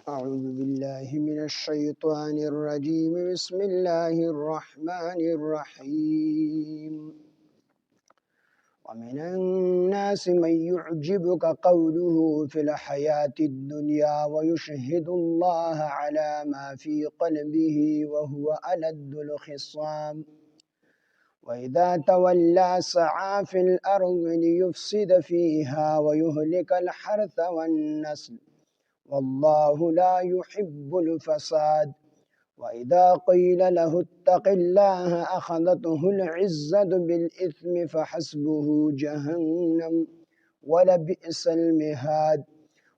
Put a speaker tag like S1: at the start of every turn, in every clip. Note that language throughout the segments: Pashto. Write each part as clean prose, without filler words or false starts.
S1: أعوذ بالله من الشيطان الرجيم. بسم الله الرحمن الرحيم. ومن الناس من يعجبك قوله في الحياة الدنيا ويشهد الله على ما في قلبه وهو ألد الخصام وإذا تولى سعى في الأرض ليفسد فيها ويهلك الحرث والنسل والله لا يحب الفساد. وإذا قيل له اتق الله أخذته العزة بالإثم فحسبه جهنم ولبئس المهاد.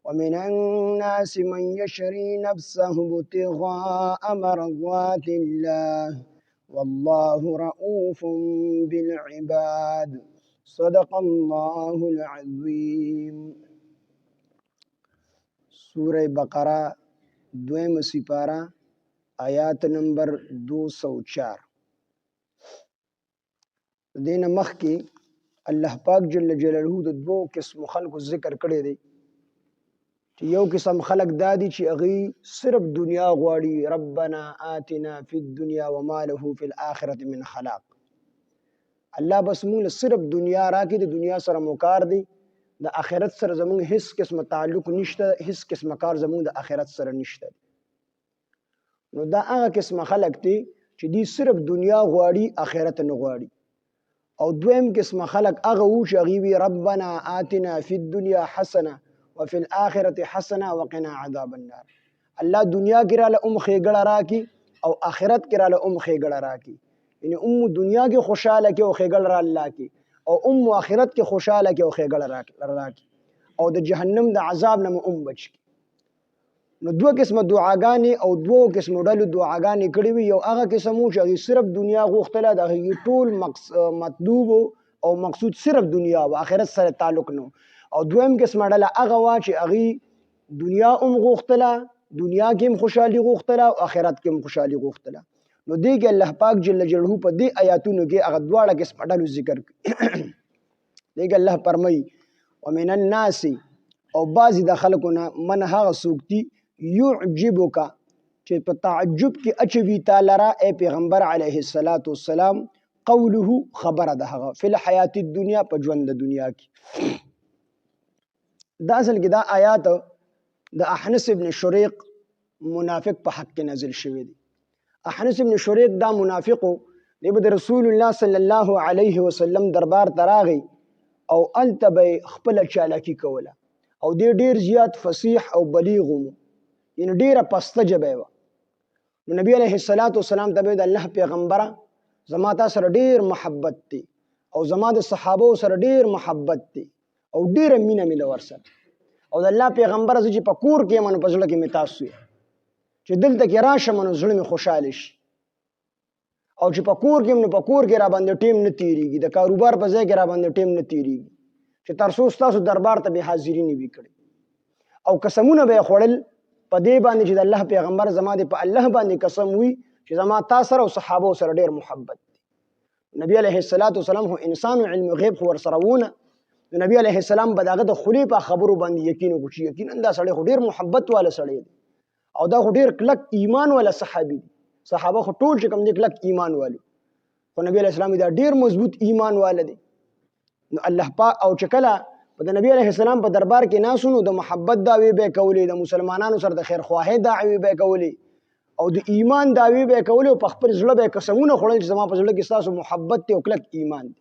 S1: ومن الناس من يشري نفسه ابتغاء مرضات الله والله رؤوف بالعباد. صدق الله العظيم. سورہ بقرہ دویم سپارہ آیات نمبر 204. دین مخ کی اللہ پاک جل جلالہ د دو قسم خلق ذکر کړی دی چې یو قسم خلق دادی چې اغي صرف دنیا غواړي، ربنا آتنا فی الدنیا وما له فی الاخرة من خلاق. الله بس مونږ صرف دنیا راکې، د دنیا سره مکار دی، د آخرت سره زمونږ هیڅ قسم تعلق نشته، هیڅ قسم کار زمونږ د آخرت سره نشته. نو دا هغه قسم خلق دی چې دی صرف دنیا غواړي، آخرت نه غواړي. او دویم قسم خلق هغه وو چې هغوی وي ربنا آتنا فی الدنیا حسنه وفي الآخرة حسنه وقنا عذاب النار. الله دنیا کې راله ښېګړه راکړي او آخرت کې راله ښېګړه راکړي. یعنې دنیا کې خوشحاله کې او ښېګړه را الله کې، او آخرت کې خوشحاله کې او ښېګړه راکړي، او د جهنم د عذاب نه مو بچ کړي. نو دوه قسمه دعاګانې او دوه قسمو ډلو دعاګانې کړې وي. یو هغه قسم و چې هغوی صرف دنیا غوښتله، د هغوی ټول مطلوب او مقصود صرف دنیا و، آخرت سره تعلق نه. او دویم قسمه ډله هغه وه چې هغوی دنیا هم غوښتله، دنیا کې هم خوشحالي غوښتله او آخرت کې هم خوشحالي غوښتله. نو دې کې الله پاک جل جلاله په دې آیاتونو کې هغه دواړه قسمه ډلو ذکر کړي. دې کې الله فرمایي ومن الناس، او بعضې د خلکو نه، من هغه څوک دي یعجبک چې په تعجب کې اچوي تا لره ای پیغمبر علیه السلام، قوله خبره ده هغه، فی الحیات الدنیا په ژوند د دنیا کې. دا اصل کې دا آیات د احنس ابن شریق منافق په حق کې نازل شوی دی. احنس ابن شریق دا منافقو دی به د رسول الله صلی الله علیه وسلم دربار ته راغی او هلته به یې خپله چالاکي کوله، او دی ډیر زیات فصیح او بلیغ و، یعنې ډیره پسته ژبه یې وه. نو نبی علیه السلام ته به د الله پیغمبره زما تا سره ډیر محبت دی، او زما د صحابو سره ډیر محبت دی، او ډیره مینه مې ده ورسره، او د الله پیغمبره زه چې په کور کې یم نو په زړه کې مې تاسو یې، چې دلته کې راشم نو زړه مې خوشحاله شي، او چې په کور کې یم نو په کور کې را باندې ټیم نه تېرېږي، د کاروبار په ځای کې را باندې ټیم نه تېرېږي، چې تر څو ستاسو دربار ته بې حاضري نه وي کړې. او قسمونه به یې خوړل په دې باندې چې د الله پیغمبر زما دې په الله باندې قسم وي چې زما تا سره او صحابو سره ډېر محبت دی. نبی علیه السلام خو انسان علم غیب خو ورسره وونه، نو نبی علیه السلام به د هغه د خولې په خبرو باندې یقین وکړو چې یقینا دا سړی خو ډېر محبت والا سړی دی، او دا خو ډېر کلک ایمان والا صحابي دی. صحابه خو ټول چې کوم دی کلک ایمان والو، خو نبی علیه السلام دا ډېر مضبوط ایمان والا دی. نو الله پاک او چې کله په د نبی علیه السلام په دربار کې ناسو نو د محبت دعوې به یې کولې، د مسلمانانو سره د خیرخواهۍ دعوې به یې کولې، او د ایمان دعوې به یې کولې، او په خپل زړه به یې قسمونه خوړل چې زما په زړه کې ستاسو محبت دی او کلک ایمان دی.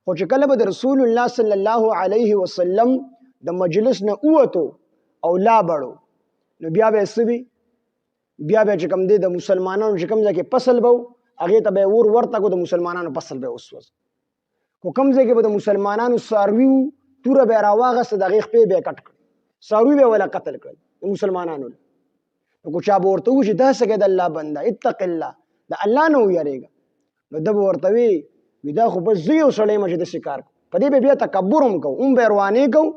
S1: خو چې کله به د رسول الله صلی الله علیه وسلم د مجلس نه ووتو او لا بړو، نو بیا به یې څه وي، بیا به چې کوم دی د مسلمانانو چې کوم ځای کې فصل به و هغې ته به یې ور ورته کړو، د مسلمانانو فصل به یې وسوځه. خو کوم ځای کې به د مسلمانانو څاروي وو، توره به یې راواغسته، د هغې خپې به یې کټ کړل، څاروي به یې وله قتل کړل د مسلمانانو. نو که چا به ورته ووایي چې داسې کوې د الله بنده، اتق الله، د الله نه ویرېږه، نو ده به ورته وي دا خو بس زه یو سړی یم چې داسې کار کوم. په دې به بیا تکبر هم کوو، به یې روانې کوو،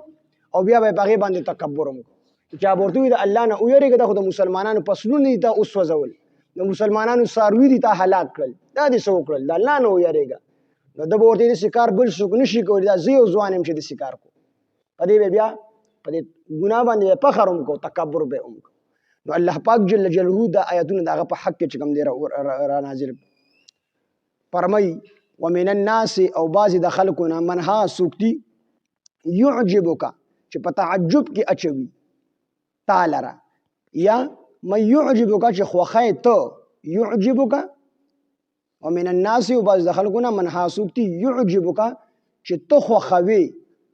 S1: او بیا به یې په هغې باندې تکبر هم کوو. چې چا به ورته ووایي د الله نه ویرېږه، دا خو د مسلمانانو فصلونه دي تا وسوځول، د مسلمانانو څاروي دي تا هلاک کړل، دا دې څه وکړل، د الله نه ویرېږه. نو ده به ورته داسې کار بل څوک نه شي کولی، دا زه یو ځوان یم چې داسې کار کوم. په دې به بیا په دې ګناه باندې به فخر هم کوو، تکبر به هم کوو. نو الله پاک جل جلاله دا آیاتونه دغه په حق کې چې کوم دی را نازل فرمای ومن الناس او بعض د خلقونه منها سوکتی يعجبك چې په تعجب کې اچوي تعالی را یا من يعجبك چې خوخه ته يعجبك ومن الناس او بعض د خلقونه منها سوکتی يعجبك چې ته خوخوي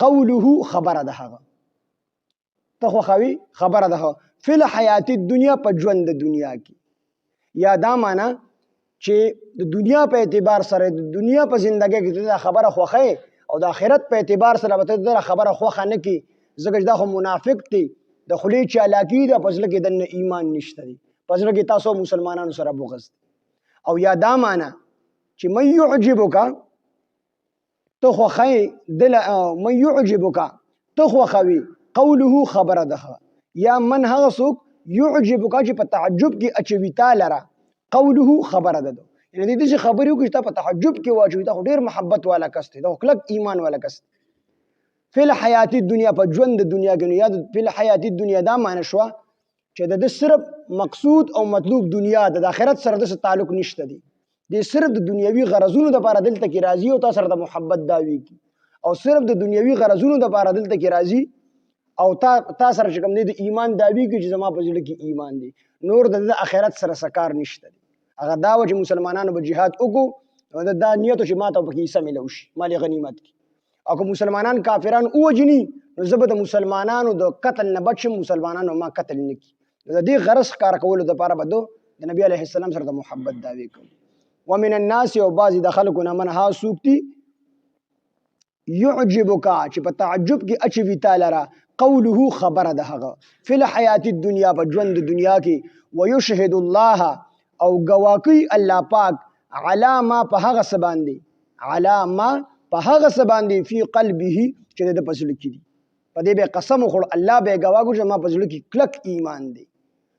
S1: قوله خبره ده هغه ته خوخوي خبره ده فی الحیات الدنیا په ژوند د دنیا کې یا دا معنا چې د دنیا په اعتبار سره د دنیا په زندګۍ کې دا خبره خوخه او د آخرت په اعتبار سره به دا خبره خوخه نه کی ځکه دا خو منافق دی د خلی چالاکی د پزله کې د ایمان نشته دی پزله کې تاسو مسلمانانو سره بغض او یا دا معنا چې من يعجبک تو خوخه دل من يعجبک تو خوخوي قوله خبره ده یا من هغه څوک يعجبك چې په تعجب کې اچوي تعالی را قوله خبره ده یعنی دې چې خبرې وکړي ته په تعجب کې واچوي دا ډېر محبت والا کس دی دا کلک ایمان والا کس دی فی الحیات الدنیا په ژوند د دنیا کې نو یا فی الحیات الدنیا دا معنی شو چې د صرف مقصود او مطلوب دنیا د آخرت سره د تعلق نشته دی د صرف د دنیوي غرضونو لپاره دلته کې راضي او تاسو سره د محبت داوي کی او صرف د دنیوي غرضونو لپاره دلته کې راضي او تا سره چې کوم دی د ایمان داوی کې چې زما په زړه کې ایمان دی نور د آخرت سره سکار نشته دی هغه دا و چې مسلمانانو به جهاد وکړو او دا نیت چې ماته په کې حصہ ملو شي مال غنیمت کې او که مسلمانان کافران اوجني نو زه به د مسلمانانو د قتل نه بچم مسلمانانو ما قتل نه کی د دې غرض کار کولو لپاره به د نبی علیه السلام سره د محبت داوی کوي ومن الناس او بعض د خلقونه من ها سوکتی يعجبك چې په تعجب کې اچوي تعالی را قوله خبره ده هغه فی الحیات الدنیا په ژوند د دنیا کې ويشهد الله او گواکی الله پاک علی ما په هغه سباندې علی ما په هغه سباندې فی قلبه چې د پسلو کې دي په دې به قسم خور الله به گواګو چې ما پسلو کې کلک ایمان دی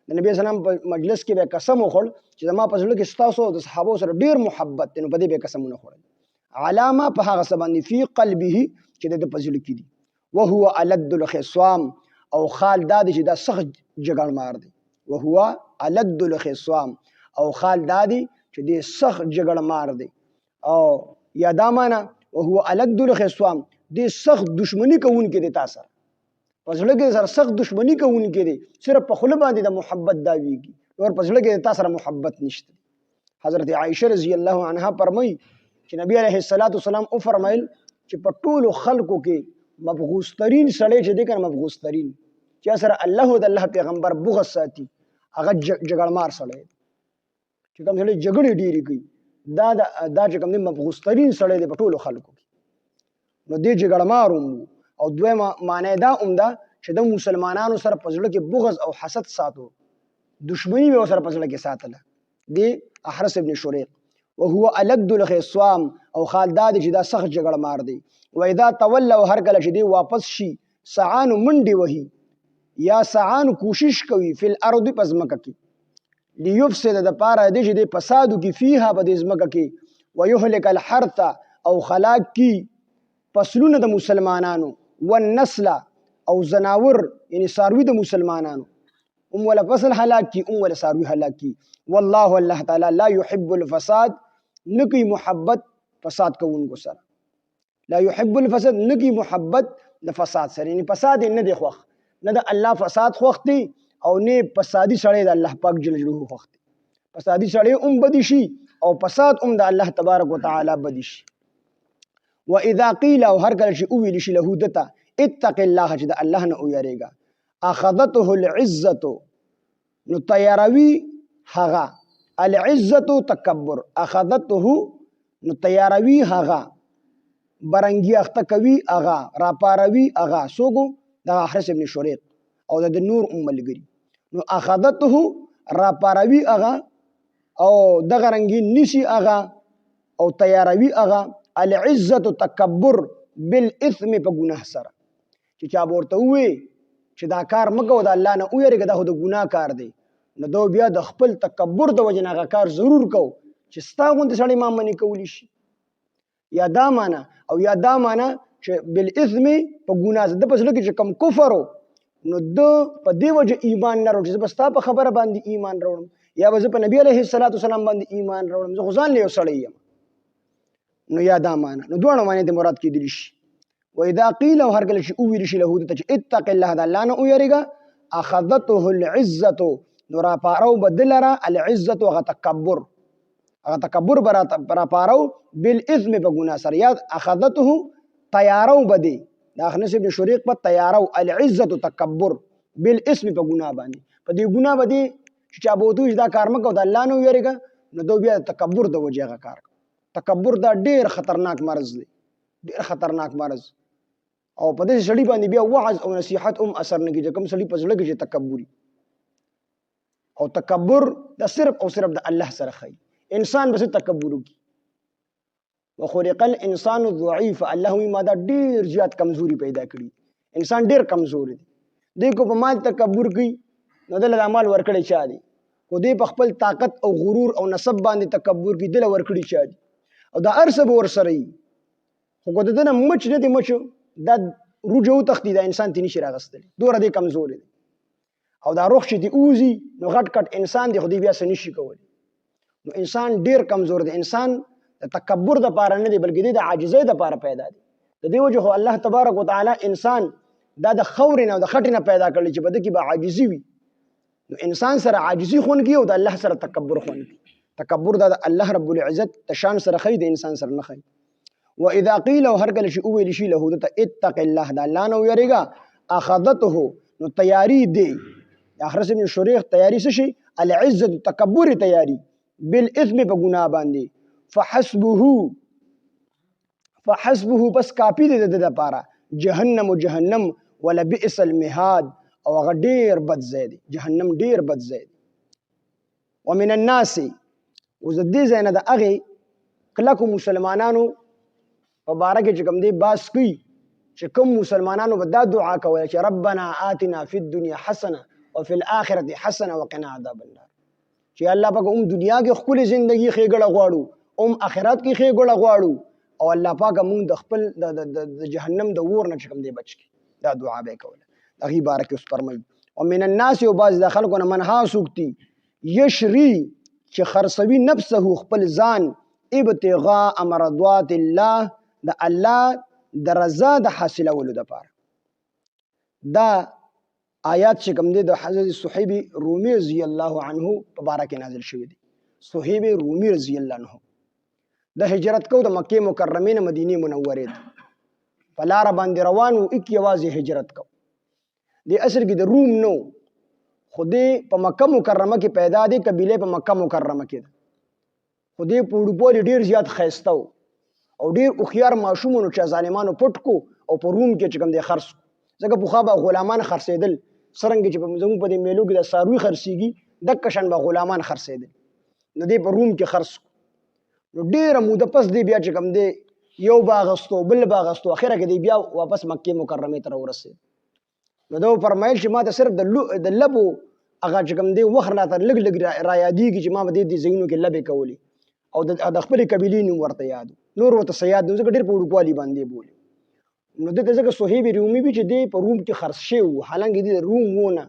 S1: د نبی اسلام په مجلس کې به قسم خور چې ما پسلو کې ستاسو د صحابه سره ډیر محبت دی نو په دې به قسمونه خورل علامه په هغه سباندې فی قلبه چې د پسلو کې دي وهو الد الخصام او خال دادی چې دا سخت جګړ مار دی وهو الد الخصام او خال دادی چې دې سخت جګړ مار دی او یا دا معنا وهو الد الخصام دې سخت دشمنی کوونکې دي تاسو پسړه کې سره سخت دشمنی کوونکې دي صرف په خله باندې د محبت داویږي اور پسړه کې تاسو سره محبت نشته حضرت عائشه رضی الله عنها فرمایي چې نبی علیه الصلاۃ والسلام او فرمایل چې په ټولو خلقو کې مبغوث ترین سړی چې دی کنه مبغوث ترین چې سره الله او د الله پیغمبر بغض ساتي هغه جګړمار سړی چې کوم سړی جګړې ډېری کوي دا چې کوم دی مبغوث ترین سړی دی په ټولو خلکو کې نو دې جګړمار او دویمه معنی دا ده چې د مسلمانانو سره په زړه کې بغض او حسد ساتو دشمنی به سره په زړه کې ساتله دی احرس ابن شریق وهو الد الخصام او خالداد چې دا سخت جګړمار دی و اذا تولوا هر کله چې دی واپس شي سعان منډي وهي یا سعان کوشش کوي فل ارض پزمکه کې ليفسد د پاره د چې د فساد کی فيها بد ازمکه کې ويهلك الحرث او خلاق کی فصلونه د مسلمانانو والنسل او زناور یعنی ساروی د مسلمانانو ولا فصل هلاك کی ولا ساروی هلاك کی والله الله تعالی لا يحب الفساد نکی محبت فساد کوونکو سره لا يحب الفساد نکی محبت د فساد سره یعنی فساد نه دی خوخ نه د الله فساد خوخ دی او نه فسادی سړی د الله پاک جل جلاله خوخ دی فسادی سړی بدی شي او فساد د الله تبارک وتعالى بدی شي واذا قيل او هر کله چې او ویل شي له دته اتق الله چې د الله نه او یریګا اخذته العزه نو تیاروي هغه العزه تکبر اخذته نو تیاروي هغه برنګي اخته کوي هغه را پاروي هغه سوګو د احرس ابن شریق او د نور ملګری نو اخذته را پاروي هغه او د غرنګي نشي هغه او تیاروي هغه العزه تکبر بالاثم په ګناه سره چې چا ورته وي چې دا کار مګو د الله نه ویریږي دا د ګناه کار دی نو دو بیا د خپل تکبر د وجه نه کار ضرور کو چې ستا غوند سړی ما منی کولی شي یا دا معنا او یا دا معنا چې بالاثم په ګناه ده پس لکه چې کم کفر نو د په دې وجه ایمان نه راوړي، زه به ستا په خبره باندې ایمان راوړم یا به زه په نبي علیه الصلاۃ والسلام باندې ایمان راوړم، زه خو ځان له یو سړی یم. نو یا دا معنا، نو دواړه معنی د مراد کېدلی شي. واذا قیل، او هر کله چې وویل شي له ته چې اتق الله، د الله نه ویریږه، اخذته العزه، نو را پارو بدلره العزه، هغه تکبر، هغه تکبر برا پارو بالاثم، په ګناه سره. یا اخذته تیارو بدی، د اخنس ابن شریق په تیارو، العزه تکبر، بالاثم په ګناه باندې، په دې ګناه باندې چې چا بوتو دا کار مکو د الله نه ویریږه، نو دو بیا تکبر د وجه هغه کار. تکبر دا ډیر خطرناک مرض دی، ډیر خطرناک مرض. او په دې سړي باندې بیا وعظ او نصيحت اثر نه کیږي، کوم سړي په ځړه کې تکبري. او تکبر دا صرف او صرف د الله سره خي، انسان بس تکبر کی. وخلق الانسان ضعيف، الله ما دا ډیر زیات کمزوري پیدا کړی، انسان ډیر کمزور دی. دې کو په مال تکبر کوي، نو دل مال ورکړی چا دی، کو دې په خپل طاقت او غرور او نسب باندې تکبر کوي، دل ورکړی چا دی. او دا ارسب ور سره ای، خو کو دنه مچ نه دی، مچ دا روجو تختی، دا انسان تی نشي راغستل، دوره دی کمزور دی. او دا روح چې دی اوزي، نو غټ کټ انسان دی، خو دی بیا څه نشي کولی. نو انسان ډیر کمزور دی. انسان د تکبر د پاره نه دی، بلکې د عاجزۍ د پاره پیدا دی. د دې وجه خو الله تبارک وتعالى انسان دا د خور نه او د خټ نه پیدا کړل چې بده کې به عاجزي وي. نو انسان سره عاجزي خون کی، او د الله سره تکبر خون کی. تکبر دا الله رب العزت تشان سره خی، د انسان سره نه خی. واذا قيل، هر کله چې اویل شي له ته اتق الله، د الله نه ویریږه، اخذته، نو تیاری دی. اخرس ابن شریح تیاری څه شي؟ العزه، تکبر تیاری، بالاثم په ګناه باندې. فحسبه بس کافی دی د لپاره، جهنم جهنم، ولا بئس المهاد، او هغه ډیر بد ځای دی، جهنم ډیر بد ځای دی. ومن الناس، وز دې ځای نه د هغې کلکو مسلمانانو په باره کې چې کوم دی باس کوي، چې کوم مسلمانانو به دا دعا کوله چې ربنا آتنا فی الدنیا حسنه وفي الاخره حسنه وقنا عذاب النار، چې الله پاک دنیا کې ښکلې زندگی ښېګړه غواړو، آخرت کې ښېګړه غواړو، او الله پاک موږ د خپل د جهنم د اور نه چې کوم دی بچ کړي. دا دعا به کوله. هغې باره کې اوس فرمایي ومن الناس، یو بعض د خلکو نه منها سوکتي، یشری چې خرڅوي نفسه خپل ځان، ابتغاء مرضات الله، د الله د رضا د حاصلولو دپاره. دا آیات چې کوم دی د حضرت صہیب رومی رضی الله عنه په باره کې نازل شوی دی. صہیب رومی رضی الله عنه د هجرت کو د مکې مکرمې نه مدینې منورې ته په لاره باندې روان و، ایک یوازې هجرت کو. د اصل کې د روم نو، خو دې په مکه مکرمه کې پیدا دی، قبیله په مکه مکرمه کې ده. خو دې په وړوبوالي ډېر زیات ښایسته و، او ډېر هوښیار ماشوم و، نو چې ظالمانو پټ کو او په روم کې چې کوم دی خرڅ کو. ځکه پخوا به غلامان خرڅېدل، څرنګه چې زموږ په دې میلو کې د څاروي خرڅېږي، دقه شان به غلامان خرڅېدل. نو دې په روم کې خرڅ کو. نو ډېره موده پس دی بیا چې کوم دی یو به اغوستو، بل به اغوستو، اخره کې دی بیا واپس مکې مکرمې ته راورسېد. نو دا فرمایل چې ما ته صرف د لبو هغه چې کوم دی وخت راته لږ لږ را یادېږي چې ما به دې ځایونو کې لبې کولې، او د خپلې قبیلې نوم ورته یاد، نور ورته څه یاد نه، ځکه ډېر په وړوکوالي باندې بولي. نو دته ځکه صہیب رومي وي چې دی په روم کې خرڅ شوی و، حالانکه دی د روم و نه.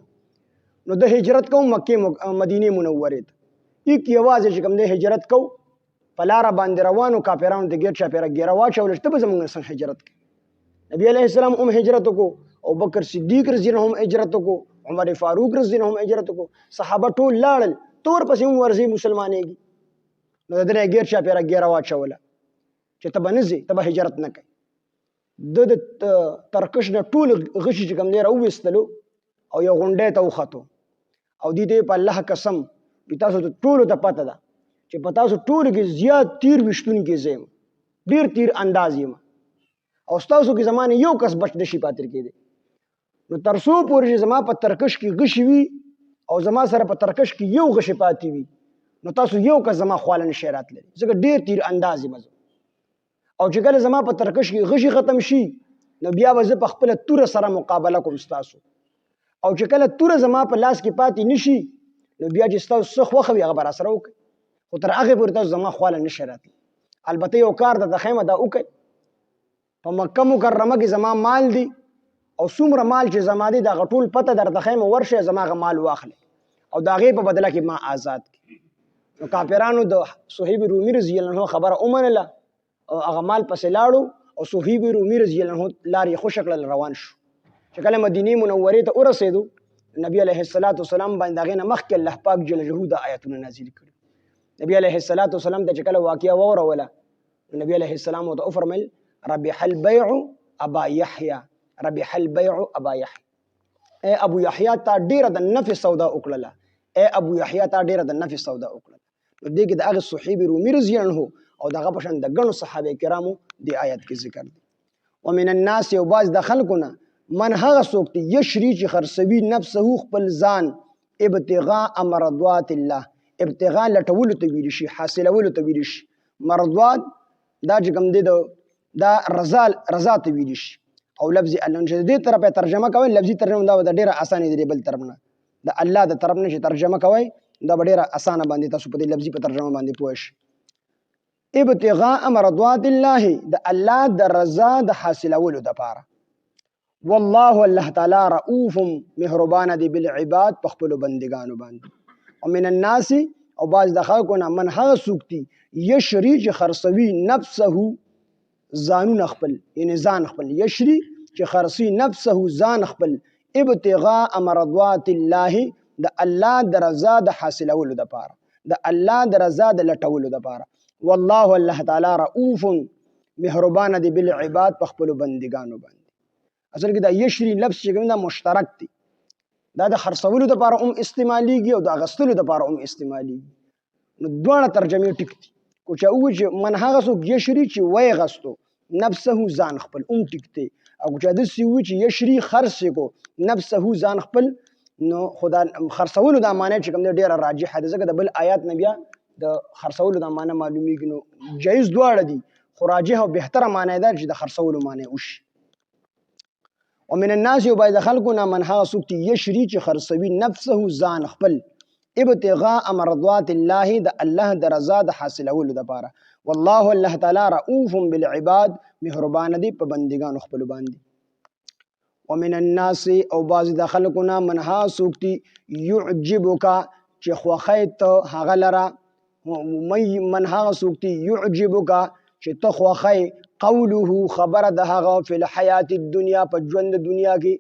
S1: نو د هجرت کو مکې مدینې منورې ته، ایک یوازې چې کوم دی هجرت کو، په لاره باندې روانو، کافرانو ته ګیر چاپېره ګیره واچوله چې ته به زموږ څنګه هجرت کوې. نبي علیه السلام هم هجرت وکړو، ابوبکر صدیق رضی الله عنه هم هجرت وکړو، عمر فاروق رضی الله عنه هم هجرت وکړو، صحابه ټول لاړل، تور پسې هم ورځي مسلمانېږي. نو د دې ګیر چاپېره ګیره واچوله چې ته به نه ځې، ته به هجرت نه کوې. د ترکش نه ټول غشي چې کوم دی راوویستلو، او یو غونډۍ ته وختو، او دې ته په الله قسم تاسو ته ټولو ته پته ده چې په تاسو ټولو کې زیات تیر ویشتونکی زه یم، ډېر تیر انداز یم، او ستاسو کې زما نه یو کس بچ نشي پاتې کېدی. نو تر څو پورې چې زما په ترکش کې غشي وي، او زما سره په ترکش کې یو غشي پاتې وي، نو تاسو یو کس زما خواله نشئ راتللی، ځکه ډېر تیر انداز یم زه. او چې کله زما په ترکش کې غشي ختم شي، نو بیا به زه په خپله توره سره مقابله کوم ستاسو. او چې کله توره زما په لاس کې پاتې نشي، نو بیا چې ستاسو څه خوښه وي هغه به راسره وکړئ، خو تر هغې پورې تاسو زما خواله نشئ راتلی. البته یو کار درته ښیم، دا وکئ. په مکه مکرمه کې زما مال دی، او څومره مال چې زما دی دا ټول پته درته ښیم ورشه زما هغه مال واخلې او د هغې په بدله کې ما آزاد کړي. نو کافرانو د صهیب رومي رضی الله عنه خبره ومنله او هغه مال پسې لاړو او صهیب رومي رضی الله عنه لارې خوشه کړل روان شو. چې کله مدینې منورې ته ورسېدو نبی علیه الصلاۃ والسلام باندې هغې نه مخکې الله پاک جل جلاله د آیتونه نازل کړي. نبی علیه الصلاۃ والسلام ته چې کله واقعه واوروله نبی علیه السلام ورته وفرمیل ربح البیع ابا یحیی ربح البیع ابا یحیی اے ابو یحیی تا ډیره د نفع سودا وکړله اے ابو یحیی تا ډیره د نفع سودا وکړله. نو دې کې د هغه صحیب رومي رضی الله عنه او دغه په شان د ګڼو صحابه کرامو د آیت کې ذکر دی. ومن الناس یو باز د خلقونه من هغه څوک دی یشری چې خرڅوي نفسه خپل ځان ابتغاء مرضات الله ابتغاء لټولو ته ویل شي حاصلولو ته ویل شي. مرضات دا چې کوم دی دا رضا ته ویل شي او لفظ الله چې دې طرفه ترجمه کوي لفظي ترجمه دا ډیره اسانه دی بل طرف نه د الله د طرف نه چې ترجمه کوي دا ډیره اسانه باندې تاسو په دې لفظي په ترجمه باندې پوه شئ. ابتغاء مرضات الله د الله د رضا د حاصلولو لپاره. والله الله تعالی رؤوف مهربان دی بالعباد په خپل بندگانو باندې. ومن الناس او باز د خلکو نه من هغه څوک دی یشری چې خرڅوي نفسه ځانونه خپل یعنی ځان خپل یشری چې خرڅي نفسه ځان خپل ابتغاء مرضات الله د الله د رضا د حاصلولو لپاره د الله د رضا د لټولو لپاره. والله الله تعالی رؤوف مهربان دی بالعباد په خپل بندگانو باندې. اصل کې دا یشری لفظ چې کوم دا مشترک دی دا د خرڅولو لپاره هم استعمالیږي او د اغستلو لپاره هم استعمالیږي. نو دواړه ترجمې ټیک دي. کو چې او چې من هغه څوک یشری چې وای غستو نفسه ځان خپل هم ټیک دی او چې د سی و چې یشری خرڅ کو نفسه ځان خپل نو خدا خرڅولو د معنی چې کوم دی ډیره راجح ده ځکه د بل آیات نه بیا د خرڅولو د معنی معلومیږي. نو جایز دواړه دي خو راجح او بهتره معنی ده چې د خرڅولو معنی وشي. ومن الناس یو باید خلقنا من هغه څوک چې یشری چې خرڅوي نفسه ځان خپل ابتغاء مرضات الله د الله د رضا د حاصلولو لپاره. والله الله تعالی رؤوف بالعباد مهربان دی په بندگانو خپل باندې. ومن الناس او بعض د خلقنا من ها څوک چې يعجبک چې خوخیت هغه لرا من هغه څوک چې يعجبک چې ته خوخی قوله خبر د هغه فی الحیات الدنیا په ژوند دنیا کې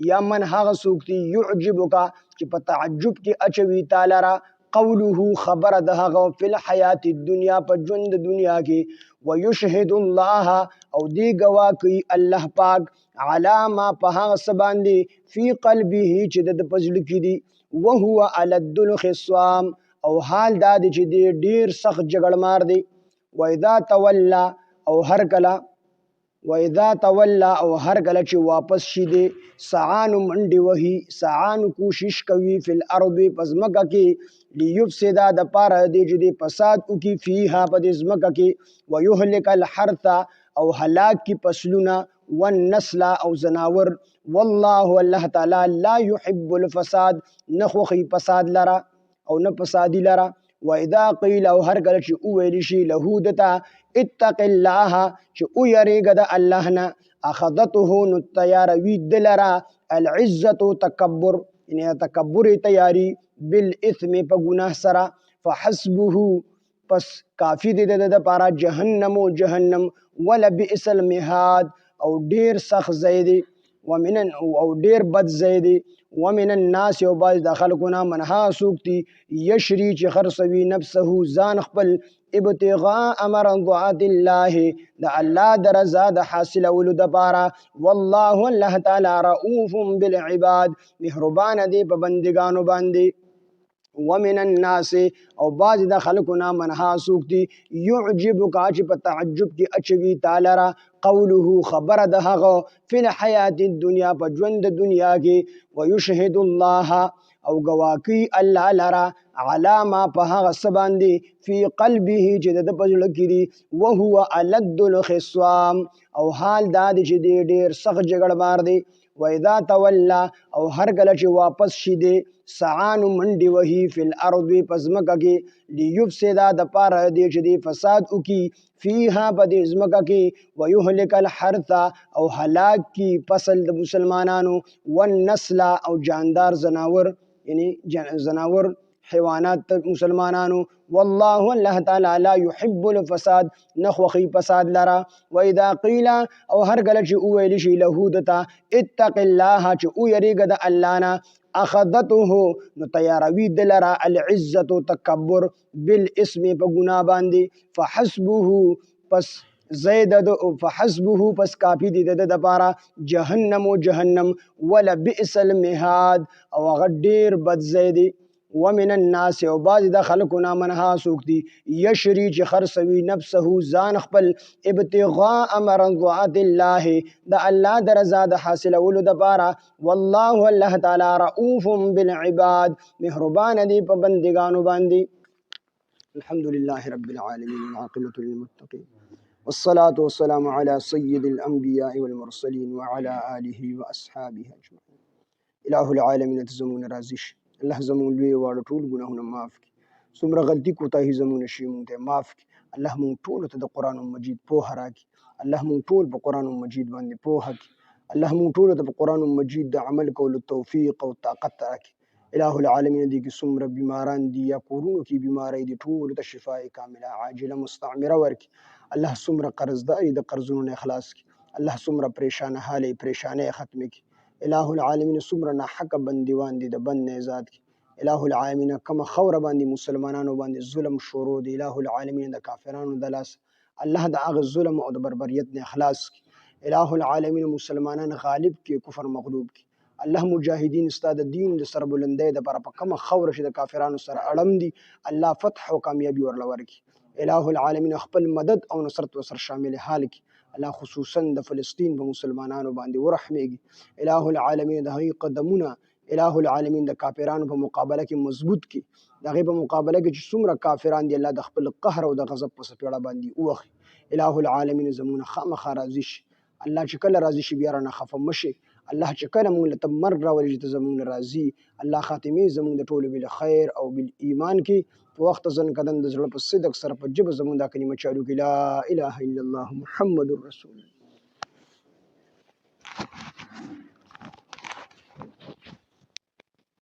S1: یا من هغه څوک چې يعجبک چې په تعجب کې اچوي تعالی را قوله خبر د هغه فی الحیات الدنیا په ژوند دنیا کې ويشهد الله او دی گوا کوي الله پاک علی ما په هغه څه باندې فی قلبه چې د پزړه کې دی وهو الد الخصام او حال دا دی چې ډیر سخت جګړمار دی. واذا تولى او هر کله چې واپس شي دی سعان منډي وهي سعان کوشش کوي فی الارض پزمکه کې لیفسد د پاره دی چې فساد وکي فيها په دې زمکه کې ويهلك الحرث او هلاك کی فصلونه والنسل او زناور. والله الله تعالی لا يحب الفساد نخوخي فساد لرا او نه فسادی لرا. واذا قيل او هر کله چې ویل شي له دتا اتق الله چې او یریګه د الله نه اخذته نو تیار وی دلرا العزه تکبر یعنی تکبر تیاری بالاثم په ګناه سره فحسبه پس کافی دی د پارا جهنم ولا بئس المهاد او ډیر سخت زیدی او ډیر بد زیدی. ومن الناس یو باز د خلقنا من ها سوکتی یشری چې خرڅوي نفسه ځان خپل ابتغاء مرضات الله د الله د رضا د حاصلولو لپاره. والله الله تعالی رؤوف بالعباد مهربان دی په بندگانو باندې. ومن الناس او باز د خلقنا من ها سوکتی يعجبک چې په تعجب کې اچوي تعالی را قوله خبر د هغه فی الحیات الدنیا په ژوند دنیا کې ويشهد الله او گواکی الله لرا علامه په هغه څه باندې فی قلبه چې د پزړه کې دی وهو الد الخصام او حال دا چې ډیر سخت جګړمار دی. و اذا تولى او هر کله چې واپس شي دی سعان منډي وهي فی الارض پزمکه کې ليفسد د پاره دی چې دی فساد وکي فيها بد ازمکه کې ويهلك الحرث او هلاك کی فصل د مسلمانانو والنسل او جاندار زناور یعنی زناور حیوانات مسلمانانو والله الله تعالی لا يحب الفساد نخوخي فساد لرا واذا قيل او هر کله چې ویل شي له دتا اتق الله چې او یریګه د الله نه اخذته نو تیاروي دلرا العزت تکبر بالاسم په ګنا باندې فحسبه پس زید فحسبه پس کافی دی د پاره جهنم و جهنم ولا بئس المهاد او غډیر بد زیدی ومن الناس او بعض د خلقنا منها سوکتی یشری چې خرسوي نفسه ځان خپل ابتغاء مرضات الله د الله د رضا د حاصلولو د پاره والله الله تعالی رؤوف بالعباد مهربان دی په بندگانو باندې الحمد لله رب العالمين والعاقبة للمتقين والصلاة والسلام على سيد الأنبياء والمرسلين وعلى آله وأصحابه أجمعين إله العالمين تزمون رازش الله زمون لوی واړه ټول ګناهونه معاف کړي څومره غلطي کوتاهي زمونه شي مونږ ته معاف کړي الله مونږ ټول ته د قرآن مجید پوهه راکړي الله مونږ ټول په قرآن مجید باندې پوهه کړي الله مونږ ټول ته په قرآن مجید د عمل کولو توفیق او طاقت راکړي الہ العالمین دي کې څومره بیماران دي یا کورونو کې بیماری دي ټول ته شفاء کامله عاجله مستعمره ورکړي الله څومره قرضداري د قرضونو نه اخلاص کړي الله څومره پریشان حالې پریشانې ختم کړي الہ العالمین څومره ناحق بندیوان دي د بند نه آزاد کړي الہ العالمین کما خور باندې مسلمانانو باندې ظلم شروع دی الہ العالمین د کافرانو د لاس الله د هغه ظلم او د بربریت نه اخلاص کړي الہ العالمین مسلمانان غالب کې کفر مغلوب کې الله مجاهدین استاد دین د سربلندۍ د پر په کما خور شي د کافرانو سره اړم دي الله فتح او کامیابی ورلور کی الہ العالمین خپل مدد او نصرت وسر شامل حال کی الله خصوصا د فلسطین په مسلمانانو باندې ورحمېږي الہ العالمین د هغې قدمونه الہ العالمین د کافرانو په مقابله کې مضبوط کی د هغې په مقابله کې چې څومره کافران دي الله د خپل قهر او د غضب په څپېړه باندې ووخي الہ العالمین زمونه خامخا راضي شي الله چې کله راضي شي بیا رانه خفه مشي الله چې کله مونږ له ته مرګ راولي چې ته زمونږ نه راضي الله خاتمې زمونږ د ټولو بالخیر او بالایمان کې په وخت ځن کدن د زړه په صدق سره په جبه زمونږ دا کلمه چالو کې لا اله الا الله محمد رسول الله